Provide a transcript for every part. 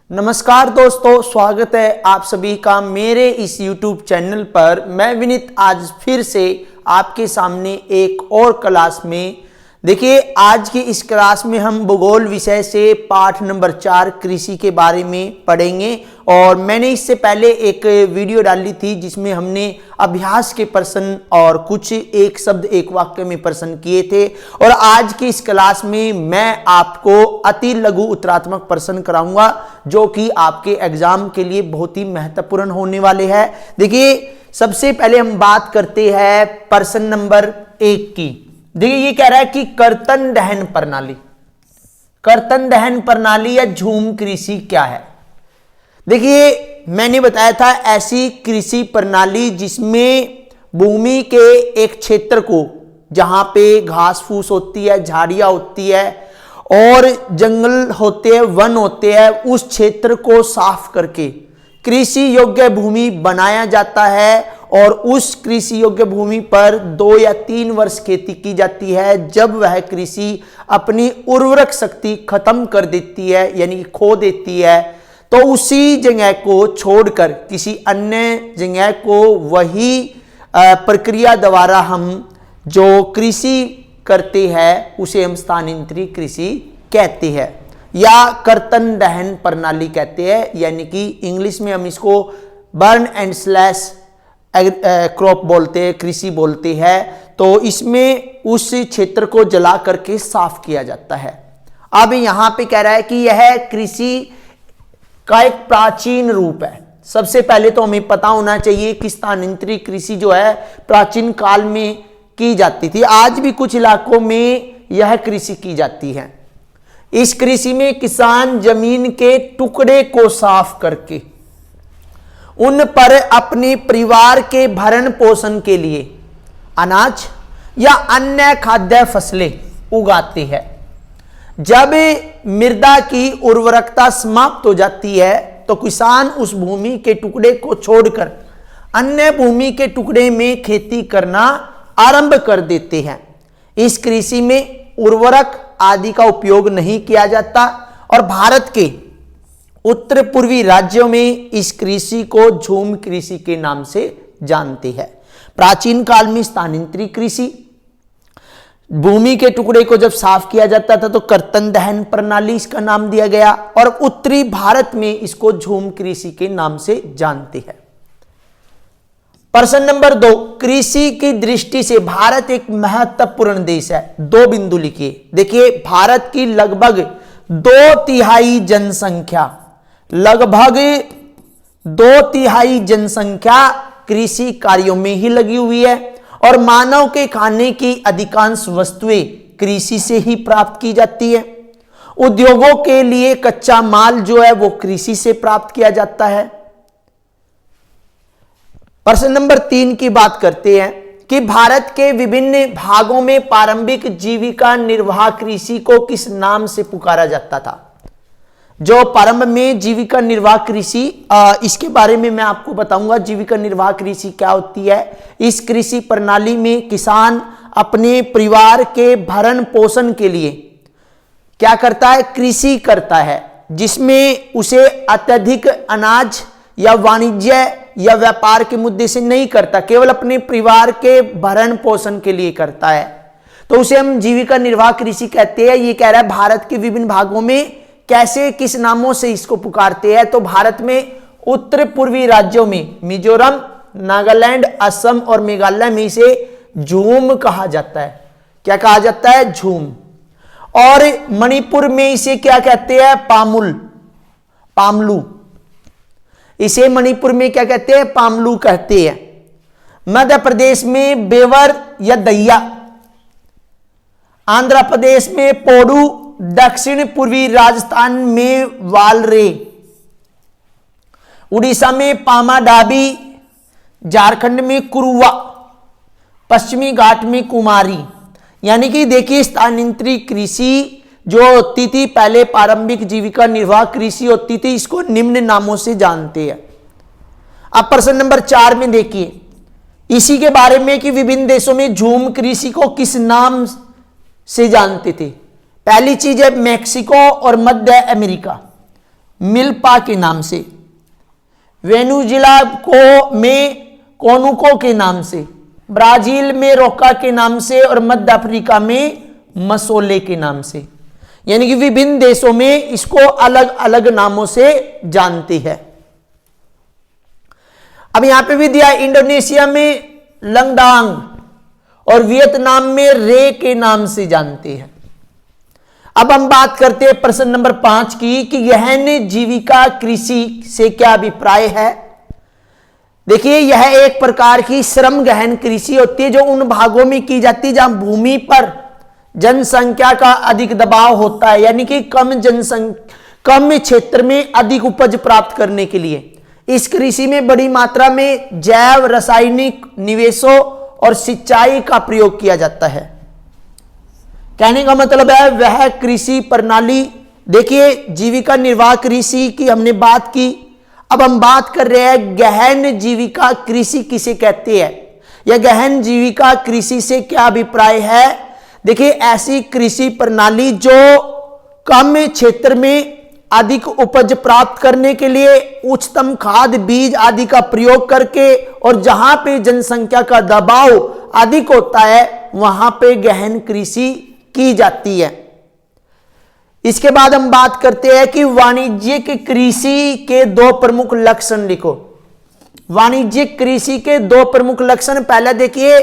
नमस्कार दोस्तों, स्वागत है आप सभी का मेरे इस YouTube चैनल पर। मैं विनीत आज फिर से आपके सामने एक और क्लास में। देखिए, आज की इस क्लास में हम भूगोल विषय से पाठ नंबर 4 कृषि के बारे में पढ़ेंगे। और मैंने इससे पहले एक वीडियो डाली थी जिसमें हमने अभ्यास के प्रश्न और कुछ एक शब्द एक वाक्य में प्रश्न किए थे। और आज की इस क्लास में मैं आपको अति लघु उत्तरात्मक प्रश्न कराऊंगा जो कि आपके एग्जाम के लिए बहुत ही महत्वपूर्ण होने वाले हैं। देखिए, सबसे पहले हम बात करते हैं प्रश्न नंबर 1 की। देखिए, ये कह रहा है कि कर्तन दहन प्रणाली, कर्तन दहन प्रणाली या झूम कृषि क्या है। देखिए, मैंने बताया था ऐसी कृषि प्रणाली जिसमें भूमि के एक क्षेत्र को, जहां पे घास फूस होती है, झाड़ियां होती है और जंगल होते हैं, वन होते हैं, उस क्षेत्र को साफ करके कृषि योग्य भूमि बनाया जाता है। और उस कृषि योग्य भूमि पर 2 या 3 वर्ष खेती की जाती है। जब वह कृषि अपनी उर्वरक शक्ति खत्म कर देती है, यानी खो देती है, तो उसी जगह को छोड़कर किसी अन्य जगह को वही प्रक्रिया द्वारा हम जो कृषि करते हैं उसे हम स्थानांतरी कृषि कहते हैं या कर्तन दहन प्रणाली कहते हैं। यानी कि इंग्लिश में हम इसको बर्न एंड स्लैश क्रॉप बोलते हैं, कृषि बोलते हैं। तो इसमें उस क्षेत्र को जला करके साफ किया जाता है। अब यहां पे कह रहा है कि यह कृषि का एक प्राचीन रूप है। सबसे पहले तो हमें पता होना चाहिए कि स्थानांतरी कृषि जो है प्राचीन काल में की जाती थी। आज भी कुछ इलाकों में यह कृषि की जाती है। इस कृषि में किसान जमीन के टुकड़े को साफ करके उन पर अपने परिवार के भरण पोषण के लिए अनाज या अन्य खाद्य फसलें उगाते हैं। जब मृदा की उर्वरकता समाप्त हो जाती है तो किसान उस भूमि के टुकड़े को छोड़कर अन्य भूमि के टुकड़े में खेती करना आरंभ कर देते हैं। इस कृषि में उर्वरक आदि का उपयोग नहीं किया जाता और भारत के उत्तर पूर्वी राज्यों में इस कृषि को झूम कृषि के नाम से जानते हैं। प्राचीन काल में स्थानांतरी कृषि, भूमि के टुकड़े को जब साफ किया जाता था तो कर्तन दहन प्रणाली इसका नाम दिया गया और उत्तरी भारत में इसको झूम कृषि के नाम से जानते हैं। प्रश्न नंबर 2, कृषि की दृष्टि से भारत एक महत्वपूर्ण देश है। 2 बिंदु लिखिए। देखिए, भारत की लगभग 2/3 जनसंख्या, लगभग 2/3 जनसंख्या कृषि कार्यों में ही लगी हुई है और मानव के खाने की अधिकांश वस्तुएं कृषि से ही प्राप्त की जाती है। उद्योगों के लिए कच्चा माल जो है वो कृषि से प्राप्त किया जाता है। प्रश्न नंबर 3 की बात करते हैं कि भारत के विभिन्न भागों में प्रारंभिक जीविका निर्वाह कृषि को किस नाम से पुकारा जाता था। जो प्रारंभ में जीविका निर्वाह कृषि, इसके बारे में मैं आपको बताऊंगा जीविका निर्वाह कृषि क्या होती है। इस कृषि प्रणाली में किसान अपने परिवार के भरण पोषण के लिए क्या करता है, कृषि करता है, जिसमें उसे अत्यधिक अनाज या वाणिज्य या व्यापार के मुद्दे से नहीं करता, केवल अपने परिवार के भरण पोषण के लिए करता है। तो उसे हम जीविका निर्वाह कृषि कहते हैं। ये कह रहा है भारत के विभिन्न भागों में कैसे, किस नामों से इसको पुकारते हैं। तो भारत में उत्तर पूर्वी राज्यों में मिजोरम, नागालैंड, असम और मेघालय में इसे झूम कहा जाता है। क्या कहा जाता है? झूम। और मणिपुर में इसे क्या कहते हैं? पामुल, पामलू। इसे मणिपुर में क्या कहते हैं? पामलू कहते हैं। मध्य प्रदेश में बेवर या दैया, आंध्र प्रदेश में पोडू, दक्षिण पूर्वी राजस्थान में वालरे, उड़ीसा में पामाडाबी, झारखंड में कुरुवा, पश्चिमी घाट में कुमारी। यानी कि देखिए, स्थानांतरी कृषि जो होती थी पहले, प्रारंभिक जीविका निर्वाह कृषि होती थी, इसको निम्न नामों से जानते हैं। अब प्रश्न नंबर 4 में देखिए इसी के बारे में कि विभिन्न देशों में झूम कृषि को किस नाम से जानते थे। पहली चीज है मैक्सिको और मध्य अमेरिका। मिल्पा के नाम से, वेनेजुएला में कोनुको के नाम से, ब्राजील में रोका के नाम से और मध्य अफ्रीका में मसोले के नाम से। यानी कि विभिन्न देशों में इसको अलग अलग नामों से जानते हैं। अब यहां पे भी दिया, इंडोनेशिया में लंगडांग और वियतनाम में रे के नाम से जानते हैं। अब हम बात करते हैं प्रश्न नंबर 5 की कि गहन जीविका कृषि से क्या अभिप्राय है। देखिए, यह एक प्रकार की श्रम गहन कृषि होती है जो उन भागों में की जाती है जहां भूमि पर जनसंख्या का अधिक दबाव होता है, यानी कि कम क्षेत्र में अधिक उपज प्राप्त करने के लिए इस कृषि में बड़ी मात्रा में जैव रासायनिक निवेशों और सिंचाई का प्रयोग किया जाता है। कहने का मतलब है वह कृषि प्रणाली। देखिए, जीविका निर्वाह कृषि की हमने बात की, अब हम बात कर रहे हैं गहन जीविका कृषि किसे कहते हैं या गहन जीविका कृषि से क्या अभिप्राय है। देखिए, ऐसी कृषि प्रणाली जो कम क्षेत्र में अधिक उपज प्राप्त करने के लिए उच्चतम खाद बीज आदि का प्रयोग करके और जहां पे जनसंख्या का दबाव अधिक होता है वहां पे गहन कृषि की जाती है। इसके बाद हम बात करते हैं कि वाणिज्यिक कृषि के 2 प्रमुख लक्षण लिखो। वाणिज्यिक कृषि के 2 प्रमुख लक्षण, पहला देखिए,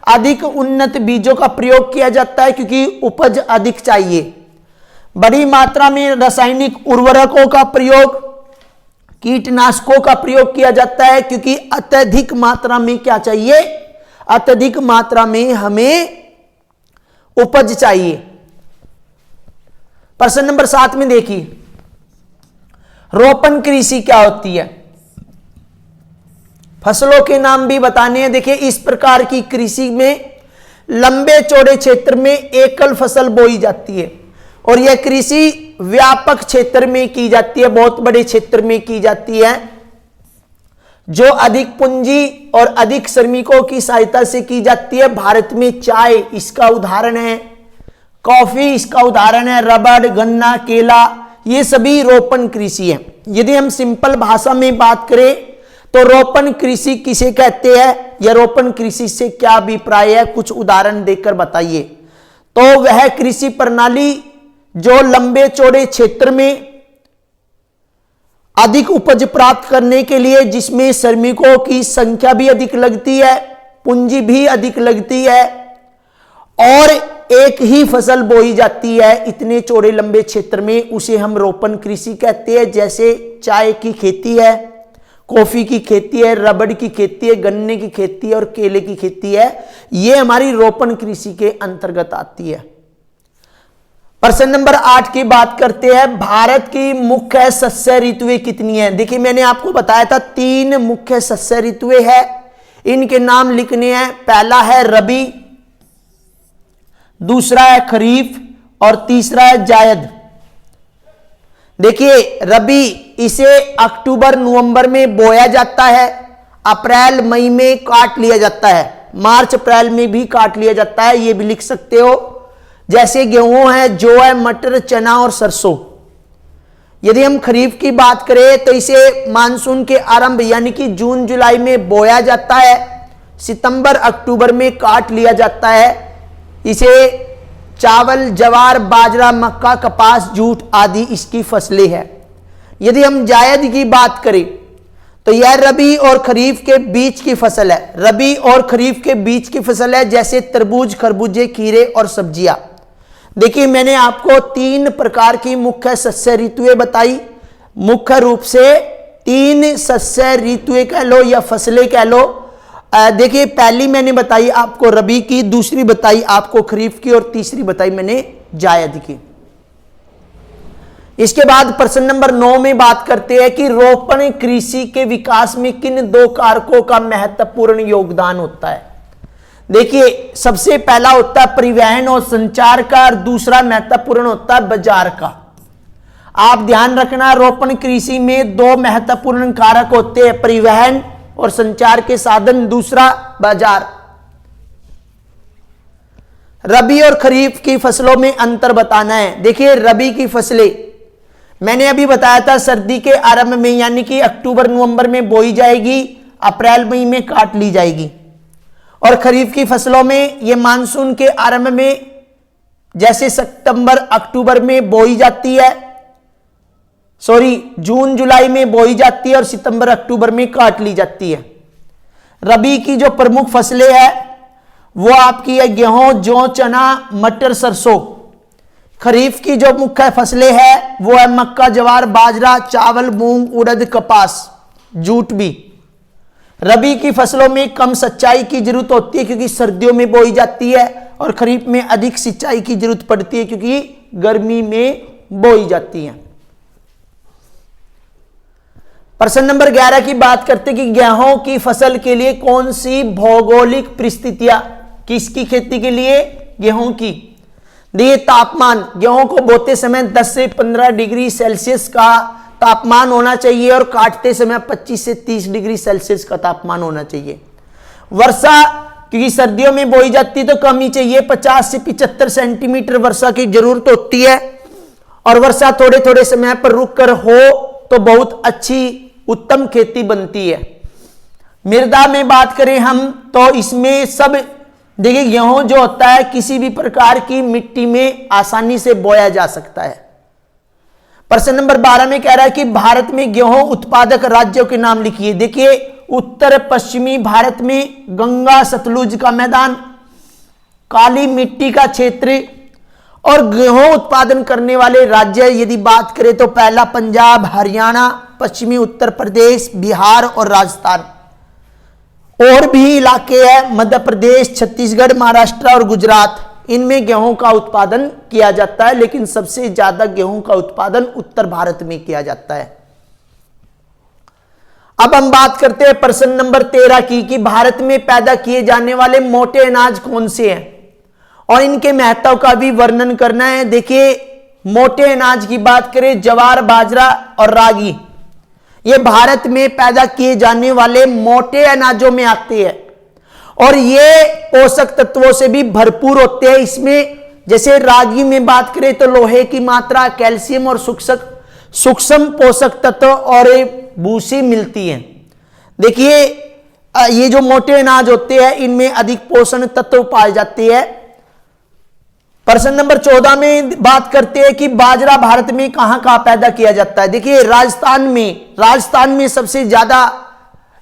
अधिक उन्नत बीजों का प्रयोग किया जाता है क्योंकि उपज अधिक चाहिए। बड़ी मात्रा में रासायनिक उर्वरकों का प्रयोग, कीटनाशकों का प्रयोग किया जाता है क्योंकि अत्यधिक मात्रा में क्या चाहिए, अत्यधिक मात्रा में हमें उपज चाहिए। प्रश्न नंबर 7 में देखिए, रोपण कृषि क्या होती है। फसलों के नाम भी बताने हैं। देखिए, इस प्रकार की कृषि में लंबे चौड़े क्षेत्र में एकल फसल बोई जाती है और यह कृषि व्यापक क्षेत्र में की जाती है, बहुत बड़े क्षेत्र में की जाती है, जो अधिक पूंजी और अधिक श्रमिकों की सहायता से की जाती है। भारत में चाय इसका उदाहरण है, कॉफी इसका उदाहरण है, रबड़, गन्ना, केला, ये सभी रोपण कृषि है। यदि हम सिंपल भाषा में बात करें तो रोपण कृषि किसे कहते हैं या रोपण कृषि से क्या अभिप्राय है, कुछ उदाहरण देकर बताइए। तो वह कृषि प्रणाली जो लंबे चौड़े क्षेत्र में अधिक उपज प्राप्त करने के लिए जिसमें श्रमिकों की संख्या भी अधिक लगती है, पूंजी भी अधिक लगती है और एक ही फसल बोई जाती है इतने चौड़े लंबे क्षेत्र में, उसे हम रोपण कृषि कहते हैं। जैसे चाय की खेती है, कॉफी की खेती है, रबड़ की खेती है, गन्ने की खेती है और केले की खेती है, ये हमारी रोपण कृषि के अंतर्गत आती है। प्रश्न नंबर 8 की बात करते हैं, भारत की मुख्य शस्य ऋतुएं कितनी है। देखिए, मैंने आपको बताया था 3 मुख्य शस्य ऋतुएं हैं, इनके नाम लिखने हैं। पहला है रबी, दूसरा है खरीफ और तीसरा है जायद। देखिए, रबी इसे अक्टूबर नवंबर में बोया जाता है, अप्रैल मई में काट लिया जाता है, मार्च अप्रैल में भी काट लिया जाता है, ये भी लिख सकते हो। जैसे गेहूं है, जौ है, मटर, चना और सरसों। यदि हम खरीफ की बात करें तो इसे मानसून के आरंभ यानी कि जून जुलाई में बोया जाता है, सितंबर अक्टूबर में काट लिया जाता है। इसे चावल, जवार, बाजरा, मक्का, कपास, जूट आदि इसकी फसलें हैं। यदि हम जायद की बात करें तो यह रबी और खरीफ के बीच की फसल है, रबी और खरीफ के बीच की फसल है, जैसे तरबूज, खरबूजे, खीरे और सब्जियां। देखिए, मैंने आपको 3 प्रकार की मुख्य शस्य ऋतुएं बताई, मुख्य रूप से 3 शस्य ऋतुएं कह लो या फसलें कह लो। देखिए, पहली मैंने बताई आपको रबी की, दूसरी बताई आपको खरीफ की और तीसरी बताई मैंने जायद की। इसके बाद प्रश्न नंबर 9 में बात करते हैं कि रोपण कृषि के विकास में किन 2 कारकों का महत्वपूर्ण योगदान होता है। देखिए, सबसे पहला होता है परिवहन और संचार का और दूसरा महत्वपूर्ण होता है बाजार का। आप ध्यान रखना, रोपण कृषि में 2 महत्वपूर्ण कारक होते हैं, परिवहन और संचार के साधन, दूसरा बाजार। रबी और खरीफ की फसलों में अंतर बताना है। देखिए, रबी की फसलें मैंने अभी बताया था सर्दी के आरंभ में यानी कि अक्टूबर नवंबर में बोई जाएगी, अप्रैल मई में काट ली जाएगी। और खरीफ की फसलों में ये मानसून के आरंभ में जैसे सितंबर अक्टूबर में बोई जाती है, जून जुलाई में बोई जाती है और सितंबर अक्टूबर में काट ली जाती है। रबी की जो प्रमुख फसलें हैं वो आपकी है गेहूं, जौ, चना, मटर, सरसों। खरीफ की जो मुख्य फसलें हैं वो है मक्का, ज्वार, बाजरा, चावल, मूंग, उड़द, कपास, जूट भी। रबी की फसलों में कम सिंचाई की जरूरत होती है क्योंकि सर्दियों में बोई जाती है, और खरीफ में अधिक सिंचाई की जरूरत पड़ती है क्योंकि गर्मी में बोई जाती है। प्रश्न नंबर 11 की बात करते कि गेहूं की फसल के लिए कौन सी भौगोलिक परिस्थितियां, किसकी खेती के लिए, गेहूं की। देखिए तापमान, गेहूं को बोते समय 10 से 15 डिग्री सेल्सियस का तापमान होना चाहिए और काटते समय 25 से 30 डिग्री सेल्सियस का तापमान होना चाहिए। वर्षा क्योंकि सर्दियों में बोई जाती है तो कम ही चाहिए, 50 से 75 सेंटीमीटर वर्षा की जरूरत होती है, और वर्षा थोड़े थोड़े समय पर रुक कर हो तो बहुत अच्छी उत्तम खेती बनती है। मृदा में बात करें हम तो इसमें सब देखिए गेहूं जो होता है किसी भी प्रकार की मिट्टी में आसानी से बोया जा सकता है। प्रश्न नंबर 12 में कह रहा है कि भारत में गेहूं उत्पादक राज्यों के नाम लिखिए। देखिए उत्तर पश्चिमी भारत में गंगा सतलुज का मैदान, काली मिट्टी का क्षेत्र, और गेहूं उत्पादन करने वाले राज्य यदि बात करें तो पहला पंजाब, हरियाणा, पश्चिमी उत्तर प्रदेश, बिहार और राजस्थान। और भी इलाके हैं मध्य प्रदेश, छत्तीसगढ़, महाराष्ट्र और गुजरात, इनमें गेहूं का उत्पादन किया जाता है, लेकिन सबसे ज्यादा गेहूं का उत्पादन उत्तर भारत में किया जाता है। अब हम बात करते हैं प्रश्न नंबर 13 की कि भारत में पैदा किए जाने वाले मोटे अनाज कौन से हैं और इनके महत्व का भी वर्णन करना है। देखिए मोटे अनाज की बात करें, ज्वार, बाजरा और रागी, ये भारत में पैदा किए जाने वाले मोटे अनाजों में आते हैं और ये पोषक तत्वों से भी भरपूर होते हैं। इसमें जैसे रागी में बात करें तो लोहे की मात्रा, कैल्शियम और सूक्ष्म पोषक तत्व और भूसी मिलती है। देखिए ये जो मोटे अनाज होते हैं इनमें अधिक पोषण तत्व पाए जाते हैं। प्रश्न नंबर 14 में बात करते हैं कि बाजरा भारत में कहां कहां पैदा किया जाता है। देखिए राजस्थान में सबसे ज्यादा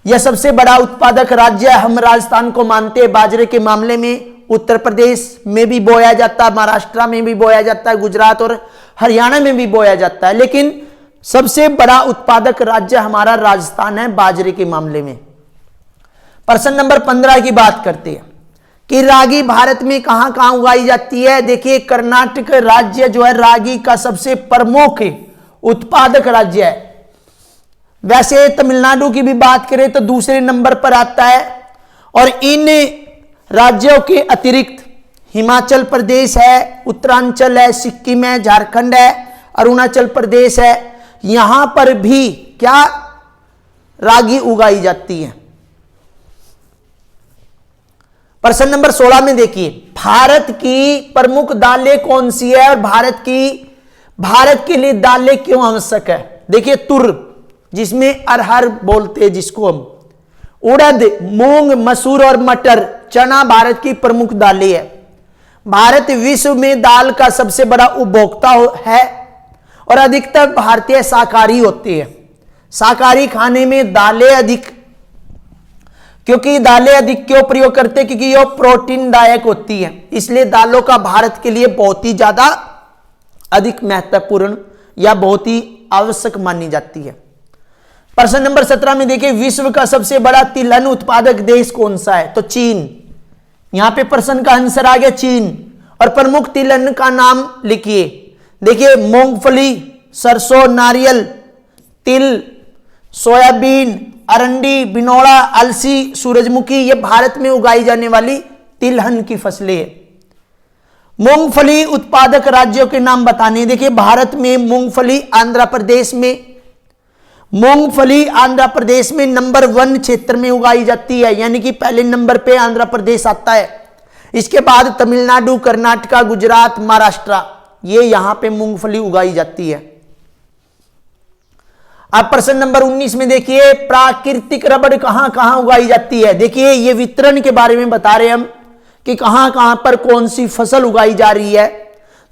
या सबसे बड़ा उत्पादक राज्य हम राजस्थान को मानते हैं बाजरे के मामले में। उत्तर प्रदेश में भी बोया जाता है, महाराष्ट्र में भी बोया जाता है, गुजरात और हरियाणा में भी बोया जाता है, लेकिन सबसे बड़ा उत्पादक राज्य हमारा राजस्थान है बाजरे के मामले में। प्रश्न नंबर 15 की बात करते हैं कि रागी भारत में कहां कहां उगाई जाती है। देखिए कर्नाटक राज्य जो है रागी का सबसे प्रमुख उत्पादक राज्य है। वैसे तमिलनाडु की भी बात करें तो दूसरे नंबर पर आता है, और इन राज्यों के अतिरिक्त हिमाचल प्रदेश है, उत्तरांचल है, सिक्किम है, झारखंड है, अरुणाचल प्रदेश है, यहां पर भी क्या रागी उगाई जाती है। प्रश्न नंबर 16 में देखिए भारत की प्रमुख दालें कौन सी है और भारत के लिए दालें क्यों आवश्यक है। देखिए तुर जिसमें अरहर बोलते हैं जिसको हम, उड़द, मूंग, मसूर और मटर, चना भारत की प्रमुख दालें है। भारत विश्व में दाल का सबसे बड़ा उपभोक्ता है और अधिकतर भारतीय शाकाहारी होते हैं। शाकाहारी खाने में दालें अधिक, क्योंकि दालें अधिक क्यों प्रयोग करते हैं, क्योंकि यह प्रोटीन दायक होती है, इसलिए दालों का भारत के लिए बहुत ही ज्यादा अधिक महत्वपूर्ण या बहुत ही आवश्यक मानी जाती है। प्रश्न नंबर 17 में देखिए विश्व का सबसे बड़ा तिलहन उत्पादक देश कौन सा है, तो चीन। यहां पे प्रश्न का आंसर आ गया चीन। और प्रमुख तिलहन का नाम लिखिए। देखिए मूंगफली, सरसों, नारियल, तिल, सोयाबीन, अरंडी, बिनौला, अलसी, सूरजमुखी, ये भारत में उगाई जाने वाली तिलहन की फसलें हैं। मूंगफली उत्पादक राज्यों के नाम बताने। देखिए भारत में मूंगफली आंध्र प्रदेश में नंबर 1 क्षेत्र में उगाई जाती है, यानी कि पहले नंबर पे आंध्र प्रदेश आता है। इसके बाद तमिलनाडु, कर्नाटक, गुजरात, महाराष्ट्र, ये यहां पे मूंगफली उगाई जाती है। अब प्रश्न नंबर 19 में देखिए, प्राकृतिक रबड़ कहां कहां उगाई जाती है। देखिए ये वितरण के बारे में बता रहे हम कि कहां कहां पर कौन सी फसल उगाई जा रही है।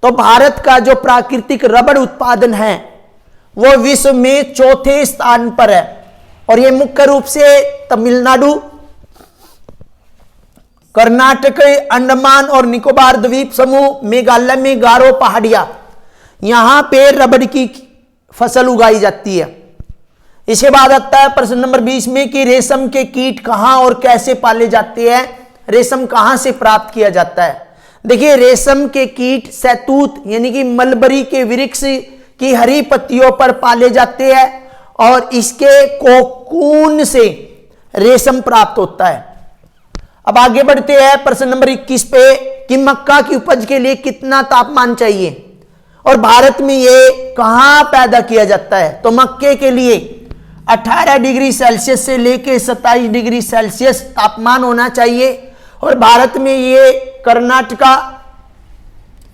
तो भारत का जो प्राकृतिक रबड़ उत्पादन है वो विश्व में चौथे स्थान पर है, और ये मुख्य रूप से तमिलनाडु, कर्नाटक, अंडमान और निकोबार द्वीप समूह, मेघालय में गारो पहाड़ियां, यहां पे रबड़ की फसल उगाई जाती है। इसके बाद आता है प्रश्न नंबर 20 में कि रेशम के कीट कहां और कैसे पाले जाते हैं, रेशम कहां से प्राप्त किया जाता है। देखिए रेशम के कीट शहतूत यानी कि मलबरी के वृक्ष की हरी पत्तियों पर पाले जाते हैं, और इसके कोकून से रेशम प्राप्त होता है। अब आगे बढ़ते हैं प्रश्न नंबर 21 पे कि मक्का की उपज के लिए कितना तापमान चाहिए और भारत में ये कहां पैदा किया जाता है। तो मक्के के लिए 18 डिग्री सेल्सियस से लेकर 27 डिग्री सेल्सियस तापमान होना चाहिए, और भारत में ये कर्नाटका,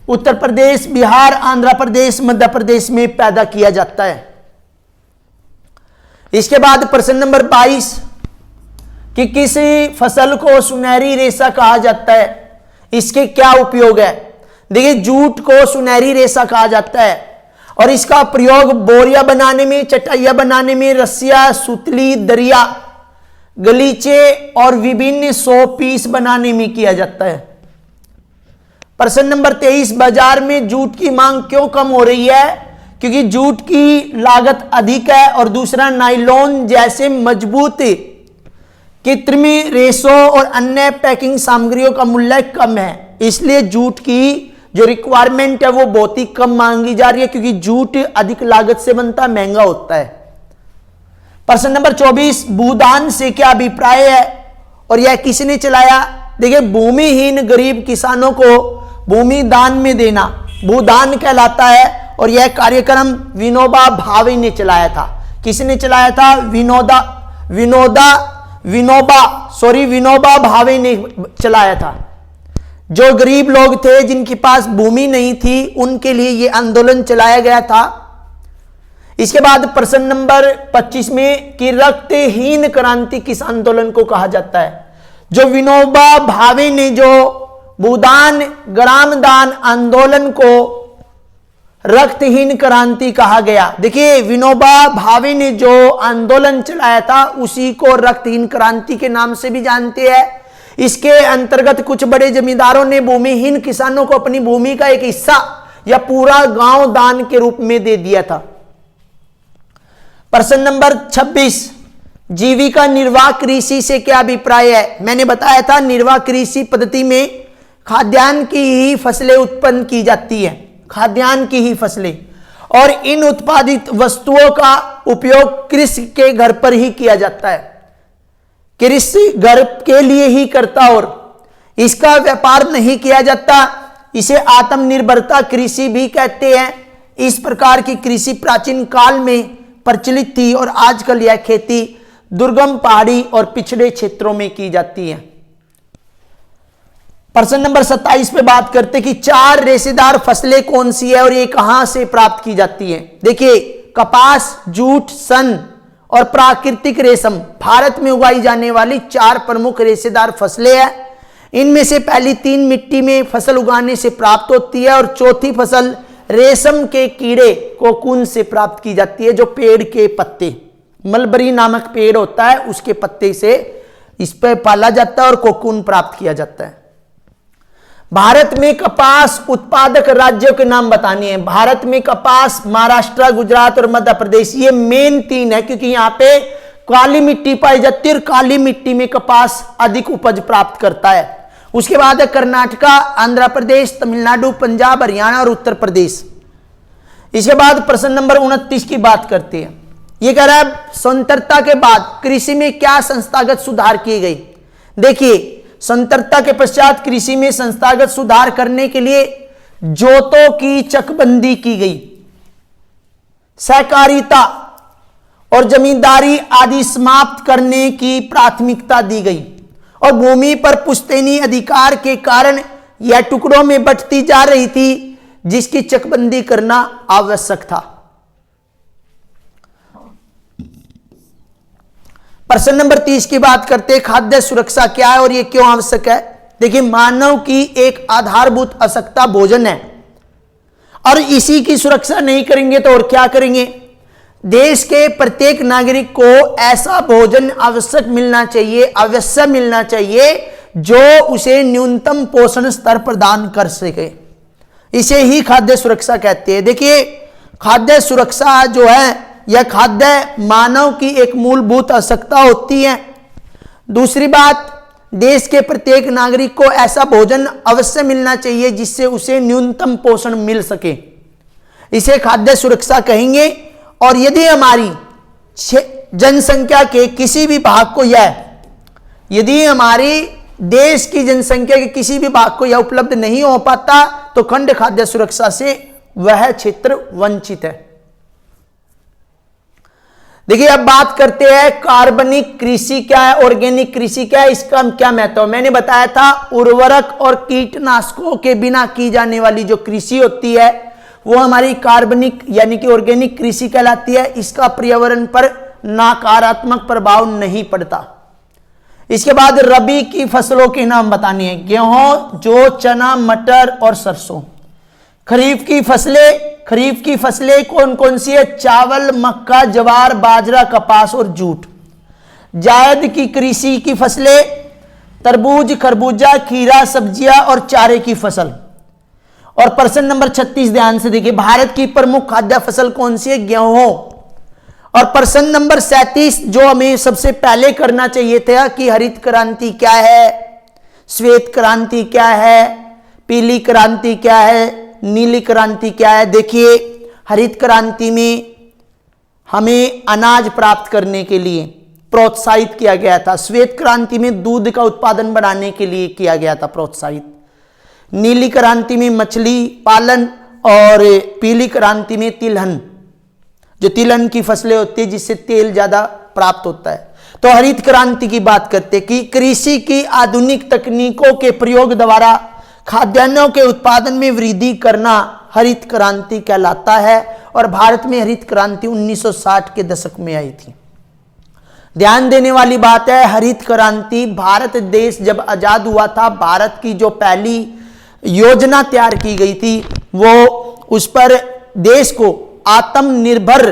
उत्तर प्रदेश, बिहार, आंध्र प्रदेश, मध्य प्रदेश में पैदा किया जाता है। इसके बाद प्रश्न नंबर 22 कि किसी फसल को सुनहरी रेशा कहा जाता है, इसके क्या उपयोग है। देखिए जूट को सुनहरी रेशा कहा जाता है, और इसका प्रयोग बोरिया बनाने में, चटाइया बनाने में, रस्सियां, सुतली, दरिया, गलीचे और विभिन्न शो पीस बनाने में किया जाता है। प्रश्न नंबर 23 बाजार में जूट की मांग क्यों कम हो रही है। क्योंकि जूट की लागत अधिक है, और दूसरा नायलॉन जैसे मजबूत कृत्रिमी रेशों और अन्य पैकिंग सामग्रियों का मूल्य कम है, इसलिए जूट की जो रिक्वायरमेंट है वो बहुत ही कम मांगी जा रही है, क्योंकि जूट अधिक लागत से बनता है, महंगा होता है। प्रश्न नंबर 24 भूदान से क्या अभिप्राय है और यह किसने चलाया। देखिए भूमिहीन गरीब किसानों को भूमि दान में देना भूदान कहलाता है, और यह कार्यक्रम विनोबा भावे ने चलाया था। किसने चलाया था। विनोबा भावे ने चलाया था। जो गरीब लोग थे जिनके पास भूमि नहीं थी उनके लिए यह आंदोलन चलाया गया था। इसके बाद प्रश्न नंबर 25 में कि रक्तहीन क्रांति किस आंदोलन को कहा जाता है। जो विनोबा भावे ने जो भूदान ग्रामदान आंदोलन को रक्तहीन क्रांति कहा गया। देखिए विनोबा भावे ने जो आंदोलन चलाया था उसी को रक्तहीन क्रांति के नाम से भी जानते हैं। इसके अंतर्गत कुछ बड़े जमींदारों ने भूमिहीन किसानों को अपनी भूमि का एक हिस्सा या पूरा गांव दान के रूप में दे दिया था। प्रश्न नंबर 26 जीविका निर्वाह कृषि से क्या अभिप्राय है। मैंने बताया था निर्वाह कृषि पद्धति में खाद्यान्न की ही फसलें उत्पन्न की जाती है, खाद्यान्न की ही फसलें, और इन उत्पादित वस्तुओं का उपयोग कृषि के घर पर ही किया जाता है, कृषि घर के लिए ही करता, और इसका व्यापार नहीं किया जाता। इसे आत्मनिर्भरता कृषि भी कहते हैं। इस प्रकार की कृषि प्राचीन काल में प्रचलित थी, और आजकल यह खेती दुर्गम पहाड़ी और पिछड़े क्षेत्रों में की जाती है। प्रश्न नंबर 27 पे बात करते कि 4 रेशेदार फसलें कौन सी है और ये कहां से प्राप्त की जाती हैं। देखिए कपास, जूट, सन और प्राकृतिक रेशम भारत में उगाई जाने वाली 4 प्रमुख रेशेदार फसलें हैं। इनमें से पहली 3 मिट्टी में फसल उगाने से प्राप्त होती है, और चौथी फसल रेशम के कीड़े कोकून से प्राप्त की जाती है। जो पेड़ के पत्ते, मलबरी नामक पेड़ होता है, उसके पत्ते से इस पर पाला जाता है और कोकून प्राप्त किया जाता है। भारत में कपास उत्पादक राज्यों के नाम बताने हैं। भारत में कपास महाराष्ट्र, गुजरात और मध्य प्रदेश, ये मेन 3 है, क्योंकि यहां पे काली मिट्टी पाई जाती है और काली मिट्टी में कपास अधिक उपज प्राप्त करता है। उसके बाद है कर्नाटका, आंध्र प्रदेश, तमिलनाडु, पंजाब, हरियाणा और उत्तर प्रदेश। इसके बाद प्रश्न नंबर 29 की बात करते हैं। ये कह रहा है स्वतंत्रता के बाद कृषि में क्या संस्थागत सुधार किए गए। देखिए स्वतंत्रता के पश्चात कृषि में संस्थागत सुधार करने के लिए जोतों की चकबंदी की गई, सहकारिता और जमींदारी आदि समाप्त करने की प्राथमिकता दी गई, और भूमि पर पुश्तैनी अधिकार के कारण यह टुकड़ों में बंटती जा रही थी, जिसकी चकबंदी करना आवश्यक था। प्रश्न नंबर 30 की बात करते हैं, खाद्य सुरक्षा क्या है और यह क्यों आवश्यक है। देखिए, मानव की एक आधारभूत आवश्यकता भोजन है और इसी की सुरक्षा नहीं करेंगे तो और क्या करेंगे। देश के प्रत्येक नागरिक को ऐसा भोजन आवश्यक मिलना चाहिए, अवश्य मिलना चाहिए, जो उसे न्यूनतम पोषण स्तर प्रदान कर सके। इसे ही खाद्य सुरक्षा कहते हैं। देखिए, खाद्य सुरक्षा जो है यह खाद्य मानव की एक मूलभूत आवश्यकता होती है। दूसरी बात, देश के प्रत्येक नागरिक को ऐसा भोजन अवश्य मिलना चाहिए जिससे उसे न्यूनतम पोषण मिल सके, इसे खाद्य सुरक्षा कहेंगे। और यदि हमारी जनसंख्या के किसी भी भाग को यदि हमारी देश की जनसंख्या के किसी भी भाग को यह उपलब्ध नहीं हो पाता तो खंड खाद्य सुरक्षा से वह क्षेत्र वंचित है। देखिए, अब बात करते हैं कार्बनिक कृषि क्या है, ऑर्गेनिक कृषि क्या है, इसका क्या महत्व है। मैंने बताया था उर्वरक और कीटनाशकों के बिना की जाने वाली जो कृषि होती है वो हमारी कार्बनिक यानी कि ऑर्गेनिक कृषि कहलाती है। इसका पर्यावरण पर नकारात्मक प्रभाव नहीं पड़ता। इसके बाद रबी की फसलों के नाम बताने हैं, गेहूं, जौ, चना, मटर और सरसों। खरीफ की फसलें कौन कौन सी है, चावल, मक्का, ज्वार, बाजरा, कपास और जूट। जायद की कृषि की फसलें तरबूज, खरबूजा, खीरा, सब्जियां और चारे की फसल। और प्रश्न नंबर 36 ध्यान से देखिए, भारत की प्रमुख खाद्य फसल कौन सी है, गेहूं। और प्रश्न नंबर 37 जो हमें सबसे पहले करना चाहिए था कि हरित क्रांति क्या है, श्वेत क्रांति क्या है, पीली क्रांति क्या है, नीली क्रांति क्या है। देखिए, हरित क्रांति में हमें अनाज प्राप्त करने के लिए प्रोत्साहित किया गया था। श्वेत क्रांति में दूध का उत्पादन बढ़ाने के लिए किया गया था प्रोत्साहित। नीली क्रांति में मछली पालन और पीली क्रांति में तिलहन, जो तिलहन की फसलें होती है जिससे तेल ज्यादा प्राप्त होता है। तो हरित क्रांति की बात करते हैं कि कृषि की आधुनिक तकनीकों के प्रयोग द्वारा खाद्यान्नों के उत्पादन में वृद्धि करना हरित क्रांति कहलाता है। और भारत में हरित क्रांति 1960 के दशक में आई थी। ध्यान देने वाली बात है, हरित क्रांति भारत देश जब आजाद हुआ था, भारत की जो पहली योजना तैयार की गई थी वो उस पर देश को आत्मनिर्भर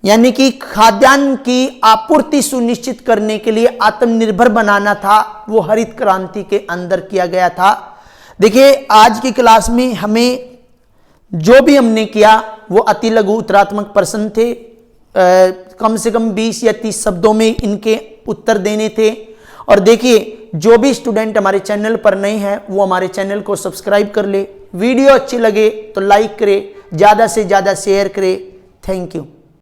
यानी कि खाद्यान्न की आपूर्ति सुनिश्चित करने के लिए आत्मनिर्भर बनाना था, वो हरित क्रांति के अंदर किया गया था। देखिए, आज की क्लास में हमें जो भी हमने किया वो अति लघु उत्तरात्मक प्रश्न थे। कम से कम 20 या 30 शब्दों में इनके उत्तर देने थे। और देखिए, जो भी स्टूडेंट हमारे चैनल पर नए हैं वो हमारे चैनल को सब्सक्राइब कर ले। वीडियो अच्छी लगे तो लाइक करे, ज़्यादा से ज़्यादा शेयर करे। Thank you.